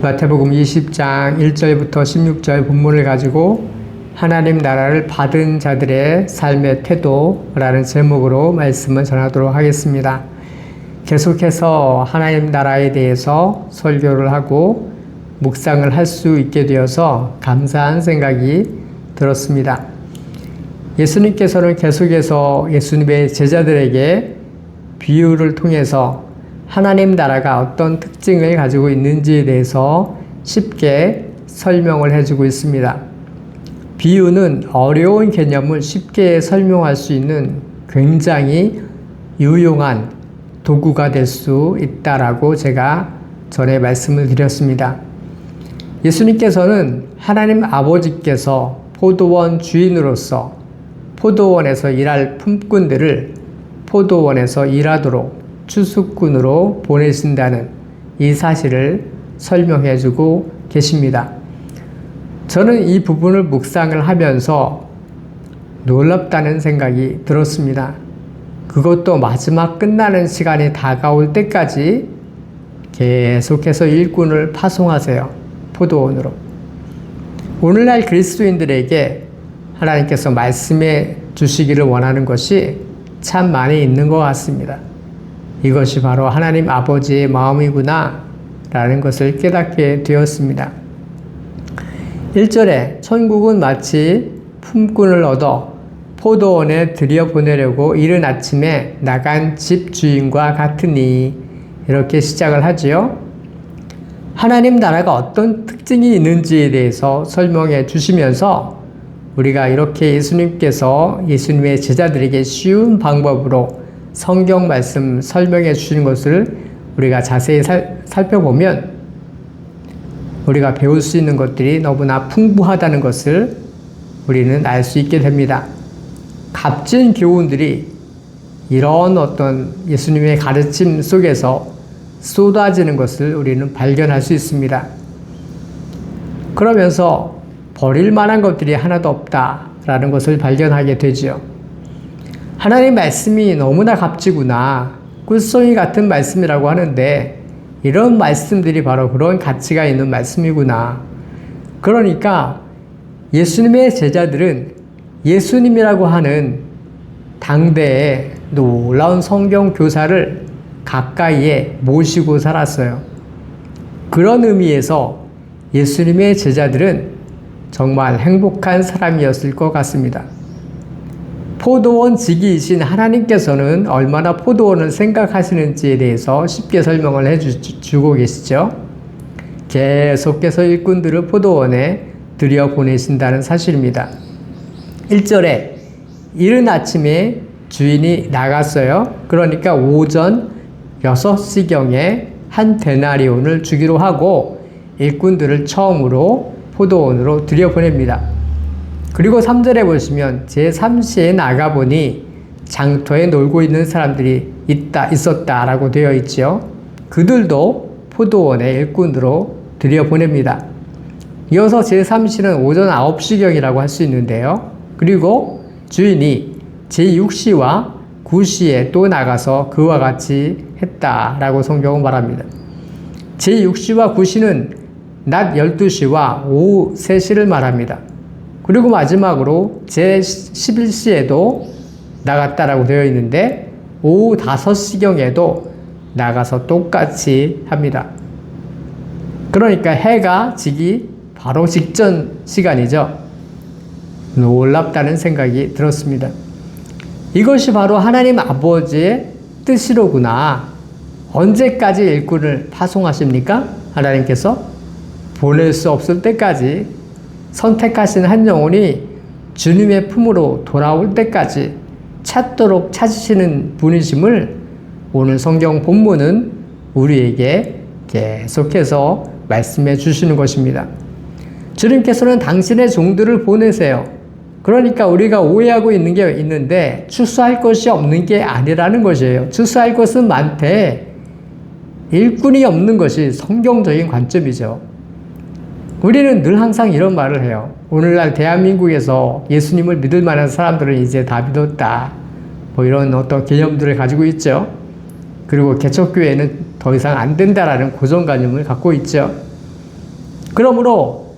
마태복음 20장 1절부터 16절 본문을 가지고 하나님 나라를 받은 자들의 삶의 태도라는 제목으로 말씀을 전하도록 하겠습니다. 계속해서 하나님 나라에 대해서 설교를 하고 묵상을 할 수 있게 되어서 감사한 생각이 들었습니다. 예수님께서는 계속해서 예수님의 제자들에게 비유를 통해서 하나님 나라가 어떤 특징을 가지고 있는지에 대해서 쉽게 설명을 해주고 있습니다. 비유는 어려운 개념을 쉽게 설명할 수 있는 굉장히 유용한 도구가 될 수 있다라고 제가 전에 말씀을 드렸습니다. 예수님께서는 하나님 아버지께서 포도원 주인으로서 포도원에서 일할 품꾼들을 포도원에서 일하도록 추수꾼으로 보내신다는 이 사실을 설명해 주고 계십니다. 저는 이 부분을 묵상을 하면서 놀랍다는 생각이 들었습니다. 그것도 마지막 끝나는 시간이 다가올 때까지 계속해서 일꾼을 파송하세요. 포도원으로. 오늘날 그리스도인들에게 하나님께서 말씀해 주시기를 원하는 것이 참 많이 있는 것 같습니다. 이것이 바로 하나님 아버지의 마음이구나 라는 것을 깨닫게 되었습니다. 1절에 천국은 마치 품꾼을 얻어 포도원에 들여보내려고 이른 아침에 나간 집 주인과 같으니 이렇게 시작을 하지요. 하나님 나라가 어떤 특징이 있는지에 대해서 설명해 주시면서 우리가 이렇게 예수님께서 예수님의 제자들에게 쉬운 방법으로 성경 말씀 설명해 주시는 것을 우리가 자세히 살펴보면 우리가 배울 수 있는 것들이 너무나 풍부하다는 것을 우리는 알 수 있게 됩니다. 값진 교훈들이 이런 어떤 예수님의 가르침 속에서 쏟아지는 것을 우리는 발견할 수 있습니다. 그러면서 버릴 만한 것들이 하나도 없다라는 것을 발견하게 되죠. 하나님 말씀이 너무나 값지구나. 꿀송이 같은 말씀이라고 하는데 이런 말씀들이 바로 그런 가치가 있는 말씀이구나. 그러니까 예수님의 제자들은 예수님이라고 하는 당대의 놀라운 성경 교사를 가까이에 모시고 살았어요. 그런 의미에서 예수님의 제자들은 정말 행복한 사람이었을 것 같습니다. 포도원 지기이신 하나님께서는 얼마나 포도원을 생각하시는지에 대해서 쉽게 설명을 해주고 계시죠. 계속해서 일꾼들을 포도원에 들여보내신다는 사실입니다. 1절에 이른 아침에 주인이 나갔어요. 그러니까 오전 6시경에 한 데나리온을 주기로 하고 일꾼들을 처음으로 포도원으로 들여보냅니다. 그리고 3절에 보시면 제3시에 나가보니 장터에 놀고 있는 사람들이 있었다라고 되어 있죠. 그들도 포도원의 일꾼으로 들여보냅니다. 이어서 제3시는 오전 9시경이라고 할 수 있는데요. 그리고 주인이 제6시와 9시에 또 나가서 그와 같이 했다라고 성경은 말합니다. 제6시와 9시는 낮 12시와 오후 3시를 말합니다. 그리고 마지막으로 제11시에도 나갔다라고 되어 있는데 오후 5시경에도 나가서 똑같이 합니다. 그러니까 해가 지기 바로 직전 시간이죠. 놀랍다는 생각이 들었습니다. 이것이 바로 하나님 아버지의 뜻이로구나. 언제까지 일꾼을 파송하십니까? 하나님께서 보낼 수 없을 때까지 선택하신 한 영혼이 주님의 품으로 돌아올 때까지 찾도록 찾으시는 분이심을 오늘 성경 본문은 우리에게 계속해서 말씀해 주시는 것입니다. 주님께서는 당신의 종들을 보내세요. 그러니까 우리가 오해하고 있는 게 있는데 추수할 것이 없는 게 아니라는 것이에요. 추수할 것은 많되 일꾼이 없는 것이 성경적인 관점이죠. 우리는 늘 항상 이런 말을 해요. 오늘날 대한민국에서 예수님을 믿을 만한 사람들은 이제 다 믿었다. 뭐 이런 어떤 개념들을 가지고 있죠. 그리고 개척교회는 더 이상 안 된다라는 고정관념을 갖고 있죠. 그러므로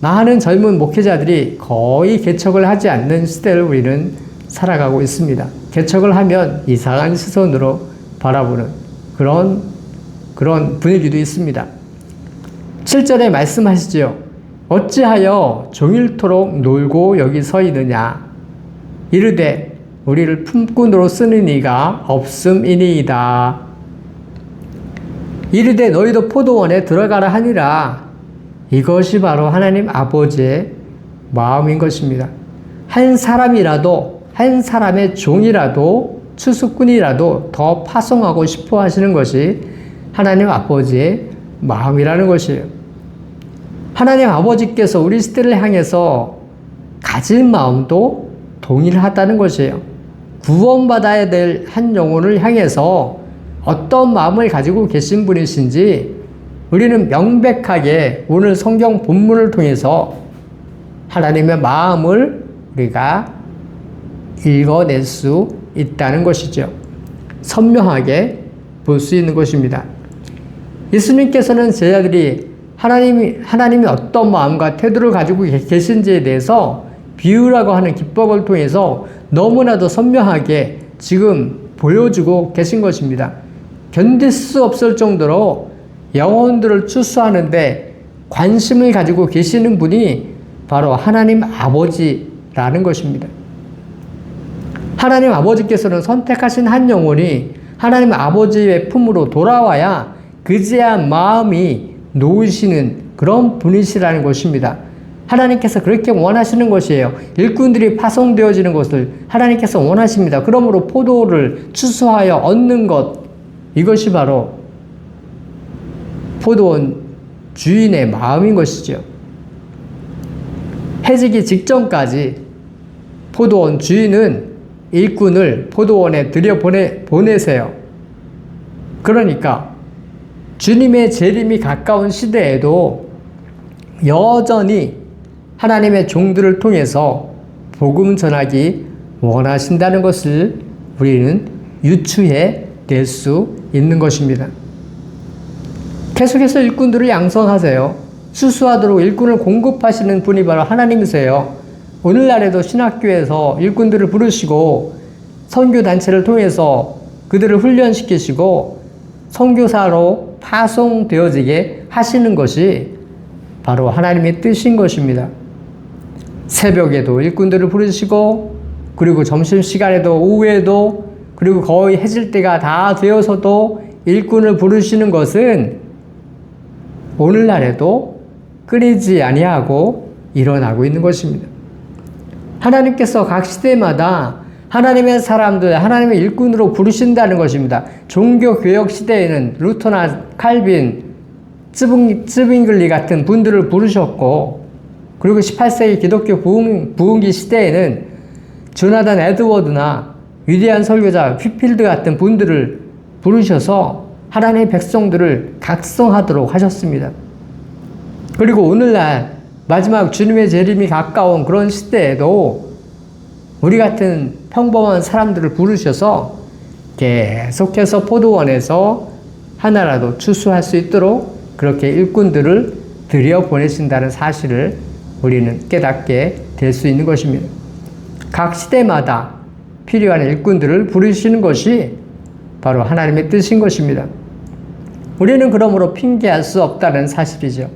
많은 젊은 목회자들이 거의 개척을 하지 않는 시대를 우리는 살아가고 있습니다. 개척을 하면 이상한 시선으로 바라보는 그런 분위기도 있습니다. 7절에 말씀하시죠. 어찌하여 종일토록 놀고 여기 서 있느냐. 이르되 우리를 품꾼으로 쓰는 이가 없음이니이다. 이르되 너희도 포도원에 들어가라 하니라. 이것이 바로 하나님 아버지의 마음인 것입니다. 한 사람이라도, 한 사람의 종이라도, 추수꾼이라도 더 파송하고 싶어 하시는 것이 하나님 아버지의 마음이라는 것이에요. 하나님 아버지께서 우리 시대를 향해서 가진 마음도 동일하다는 것이에요. 구원받아야 될 한 영혼을 향해서 어떤 마음을 가지고 계신 분이신지 우리는 명백하게 오늘 성경 본문을 통해서 하나님의 마음을 우리가 읽어낼 수 있다는 것이죠. 선명하게 볼 수 있는 것입니다. 예수님께서는 제자들이 하나님이 어떤 마음과 태도를 가지고 계신지에 대해서 비유라고 하는 기법을 통해서 너무나도 선명하게 지금 보여주고 계신 것입니다. 견딜 수 없을 정도로 영혼들을 추수하는데 관심을 가지고 계시는 분이 바로 하나님 아버지라는 것입니다. 하나님 아버지께서는 선택하신 한 영혼이 하나님 아버지의 품으로 돌아와야 그제야 마음이 놓으시는 그런 분이시라는 것입니다. 하나님께서 그렇게 원하시는 것이에요. 일꾼들이 파송되어지는 것을 하나님께서 원하십니다. 그러므로 포도를 추수하여 얻는 것, 이것이 바로 포도원 주인의 마음인 것이죠. 해지기 직전까지 포도원 주인은 일꾼을 포도원에 보내세요. 그러니까 주님의 재림이 가까운 시대에도 여전히 하나님의 종들을 통해서 복음 전하기 원하신다는 것을 우리는 유추해 낼 수 있는 것입니다. 계속해서 일꾼들을 양성하세요. 수수하도록 일꾼을 공급하시는 분이 바로 하나님이세요. 오늘날에도 신학교에서 일꾼들을 부르시고 선교단체를 통해서 그들을 훈련시키시고 선교사로 파송되어지게 하시는 것이 바로 하나님의 뜻인 것입니다. 새벽에도 일꾼들을 부르시고 그리고 점심시간에도 오후에도 그리고 거의 해질 때가 다 되어서도 일꾼을 부르시는 것은 오늘날에도 끊이지 아니하고 일어나고 있는 것입니다. 하나님께서 각 시대마다 하나님의 사람들, 하나님의 일꾼으로 부르신다는 것입니다. 종교개혁 시대에는 루터나 칼빈, 쯔빙글리 같은 분들을 부르셨고, 그리고 18세기 기독교 부흥기 시대에는 조나단 에드워드나 위대한 설교자 휘필드 같은 분들을 부르셔서 하나님의 백성들을 각성하도록 하셨습니다. 그리고 오늘날 마지막 주님의 재림이 가까운 그런 시대에도 우리 같은 평범한 사람들을 부르셔서 계속해서 포도원에서 하나라도 추수할 수 있도록 그렇게 일꾼들을 들여보내신다는 사실을 우리는 깨닫게 될 수 있는 것입니다. 각 시대마다 필요한 일꾼들을 부르시는 것이 바로 하나님의 뜻인 것입니다. 우리는 그러므로 핑계할 수 없다는 사실이죠.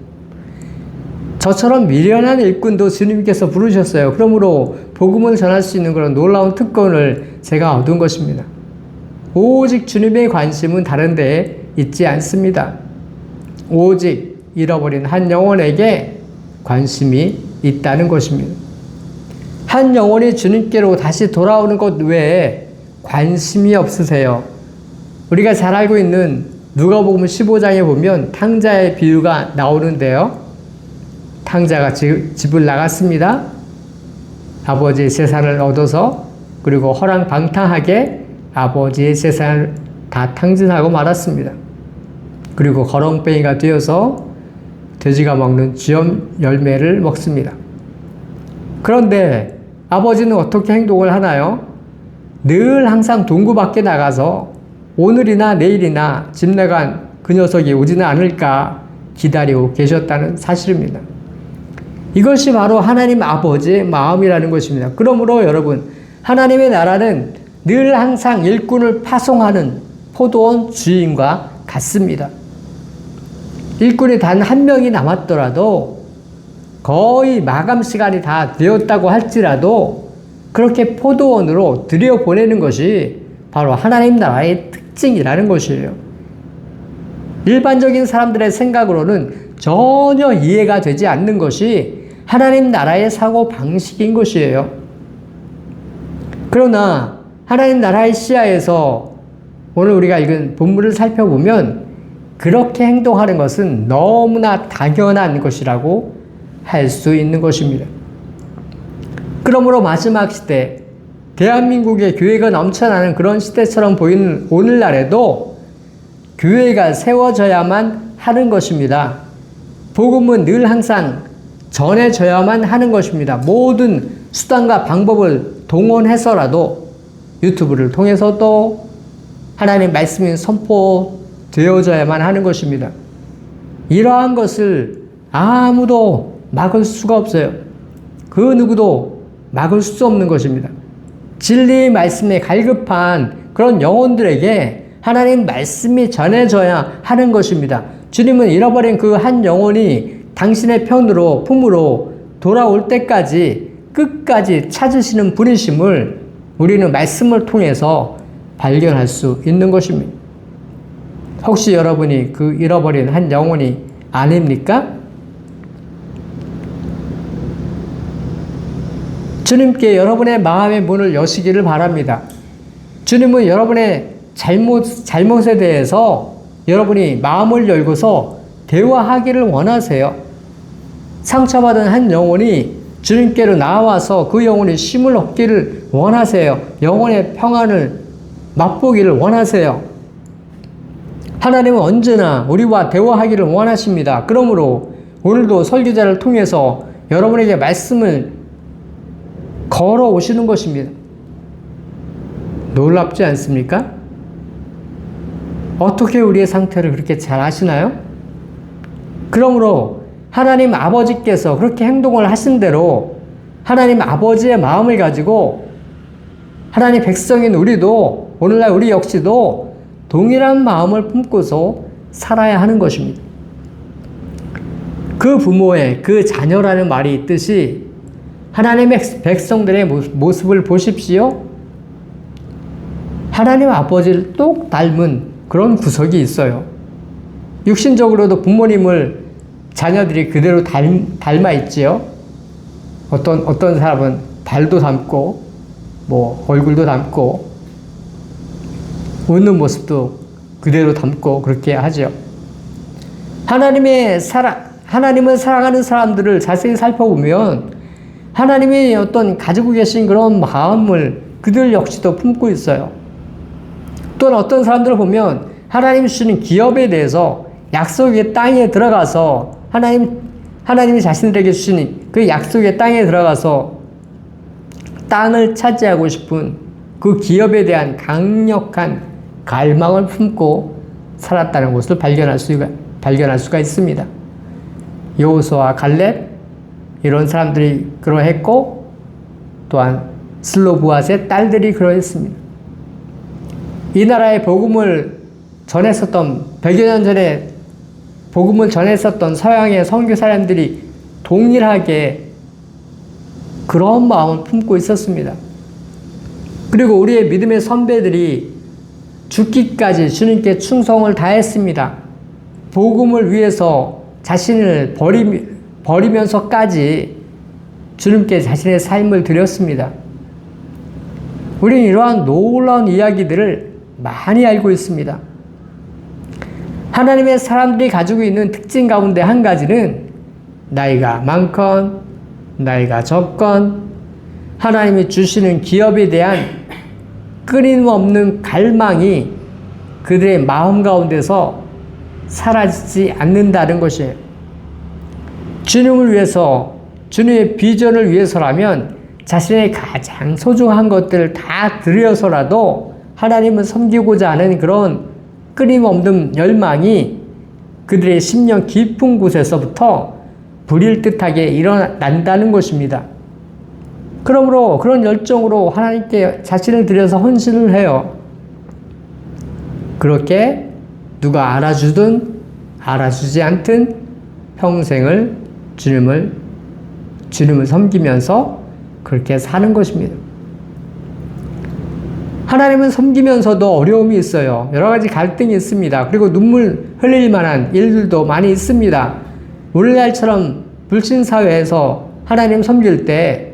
저처럼 미련한 일꾼도 주님께서 부르셨어요. 그러므로 복음을 전할 수 있는 그런 놀라운 특권을 제가 얻은 것입니다. 오직 주님의 관심은 다른 데에 있지 않습니다. 오직 잃어버린 한 영혼에게 관심이 있다는 것입니다. 한 영혼이 주님께로 다시 돌아오는 것 외에 관심이 없으세요. 우리가 잘 알고 있는 누가복음 15장에 보면 탕자의 비유가 나오는데요. 탕자가 집을 나갔습니다. 아버지의 재산을 얻어서 그리고 허랑방탕하게 아버지의 재산을 다 탕진하고 말았습니다. 그리고 거렁뱅이가 되어서 돼지가 먹는 쥐염 열매를 먹습니다. 그런데 아버지는 어떻게 행동을 하나요? 늘 항상 동구 밖에 나가서 오늘이나 내일이나 집 나간 그 녀석이 오지는 않을까 기다리고 계셨다는 사실입니다. 이것이 바로 하나님 아버지의 마음이라는 것입니다. 그러므로 여러분, 하나님의 나라는 늘 항상 일꾼을 파송하는 포도원 주인과 같습니다. 일꾼이 단 한 명이 남았더라도 거의 마감 시간이 다 되었다고 할지라도 그렇게 포도원으로 들여보내는 것이 바로 하나님 나라의 특징이라는 것이에요. 일반적인 사람들의 생각으로는 전혀 이해가 되지 않는 것이 하나님 나라의 사고 방식인 것이에요. 그러나 하나님 나라의 시야에서 오늘 우리가 읽은 본문을 살펴보면 그렇게 행동하는 것은 너무나 당연한 것이라고 할 수 있는 것입니다. 그러므로 마지막 시대, 대한민국의 교회가 넘쳐나는 그런 시대처럼 보이는 오늘날에도 교회가 세워져야만 하는 것입니다. 복음은 늘 항상 전해져야만 하는 것입니다. 모든 수단과 방법을 동원해서라도 유튜브를 통해서도 하나님 말씀이 선포되어져야만 하는 것입니다. 이러한 것을 아무도 막을 수가 없어요. 그 누구도 막을 수 없는 것입니다. 진리의 말씀에 갈급한 그런 영혼들에게 하나님 말씀이 전해져야 하는 것입니다. 주님은 잃어버린 그 한 영혼이 당신의 편으로 품으로 돌아올 때까지 끝까지 찾으시는 분이심을 우리는 말씀을 통해서 발견할 수 있는 것입니다. 혹시 여러분이 그 잃어버린 한 영혼이 아닙니까? 주님께 여러분의 마음의 문을 여시기를 바랍니다. 주님은 여러분의 잘못에 대해서 여러분이 마음을 열고서 대화하기를 원하세요. 상처받은 한 영혼이 주님께로 나와서 그 영혼이 쉼을 얻기를 원하세요. 영혼의 평안을 맛보기를 원하세요. 하나님은 언제나 우리와 대화하기를 원하십니다. 그러므로 오늘도 설교자를 통해서 여러분에게 말씀을 걸어오시는 것입니다. 놀랍지 않습니까? 어떻게 우리의 상태를 그렇게 잘 아시나요? 그러므로 하나님 아버지께서 그렇게 행동을 하신 대로 하나님 아버지의 마음을 가지고 하나님 백성인 우리도 오늘날 우리 역시도 동일한 마음을 품고서 살아야 하는 것입니다. 그 부모의 그 자녀라는 말이 있듯이 하나님의 백성들의 모습을 보십시오. 하나님 아버지를 똑 닮은 그런 구석이 있어요. 육신적으로도 부모님을 자녀들이 그대로 닮아 있지요. 어떤 사람은 발도 닮고, 얼굴도 닮고, 웃는 모습도 그대로 닮고, 그렇게 하죠. 하나님을 사랑하는 사람들을 자세히 살펴보면, 하나님이 가지고 계신 그런 마음을 그들 역시도 품고 있어요. 또는 어떤 사람들을 보면, 하나님이 주시는 기업에 대해서 약속의 땅에 들어가서 하나님이 자신들에게 주시는 그 약속의 땅에 들어가서 땅을 차지하고 싶은 그 기업에 대한 강력한 갈망을 품고 살았다는 것을 발견할 수가 있습니다. 여호수아와 갈렙 이런 사람들이 그러했고 또한 슬로브앗의 딸들이 그러했습니다. 이 나라의 복음을 전했었던 100여 년 전에 복음을 전했었던 서양의 선교 사람들이 동일하게 그런 마음을 품고 있었습니다. 그리고 우리의 믿음의 선배들이 죽기까지 주님께 충성을 다했습니다. 복음을 위해서 자신을 버리면서까지 주님께 자신의 삶을 드렸습니다. 우리는 이러한 놀라운 이야기들을 많이 알고 있습니다. 하나님의 사람들이 가지고 있는 특징 가운데 한 가지는 나이가 많건 나이가 적건 하나님이 주시는 기업에 대한 끊임없는 갈망이 그들의 마음 가운데서 사라지지 않는다는 것이에요. 주님을 위해서, 주님의 비전을 위해서라면 자신의 가장 소중한 것들을 다 들여서라도 하나님을 섬기고자 하는 그런 끊임없는 열망이 그들의 심령 깊은 곳에서부터 불일듯하게 일어난다는 것입니다. 그러므로 그런 열정으로 하나님께 자신을 들여서 헌신을 해요. 그렇게 누가 알아주든 알아주지 않든 평생을 주님을 섬기면서 그렇게 사는 것입니다. 하나님은 섬기면서도 어려움이 있어요. 여러 가지 갈등이 있습니다. 그리고 눈물 흘릴 만한 일들도 많이 있습니다. 오늘날처럼 불신사회에서 하나님 섬길 때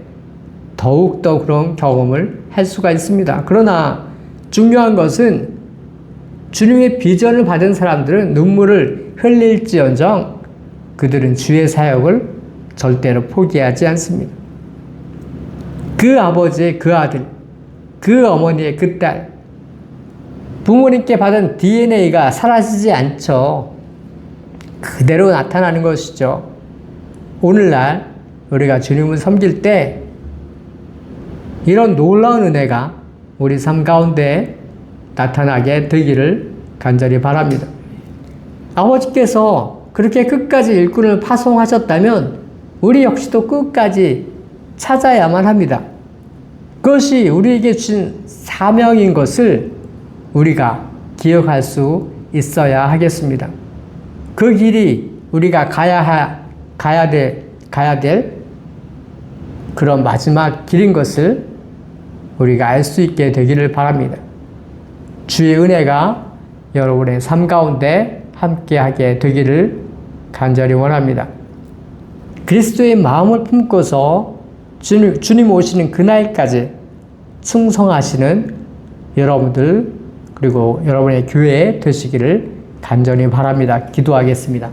더욱더 그런 경험을 할 수가 있습니다. 그러나 중요한 것은 주님의 비전을 받은 사람들은 눈물을 흘릴지언정 그들은 주의 사역을 절대로 포기하지 않습니다. 그 아버지의 그 아들, 그 어머니의 그 딸, 부모님께 받은 DNA가 사라지지 않죠. 그대로 나타나는 것이죠. 오늘날 우리가 주님을 섬길 때 이런 놀라운 은혜가 우리 삶 가운데 나타나게 되기를 간절히 바랍니다. 아버지께서 그렇게 끝까지 일꾼을 파송하셨다면 우리 역시도 끝까지 찾아야만 합니다. 그것이 우리에게 주신 사명인 것을 우리가 기억할 수 있어야 하겠습니다. 그 길이 우리가 가야 될 그런 마지막 길인 것을 우리가 알 수 있게 되기를 바랍니다. 주의 은혜가 여러분의 삶 가운데 함께하게 되기를 간절히 원합니다. 그리스도의 마음을 품고서 주님 오시는 그날까지 충성하시는 여러분들 그리고 여러분의 교회 되시기를 간절히 바랍니다. 기도하겠습니다.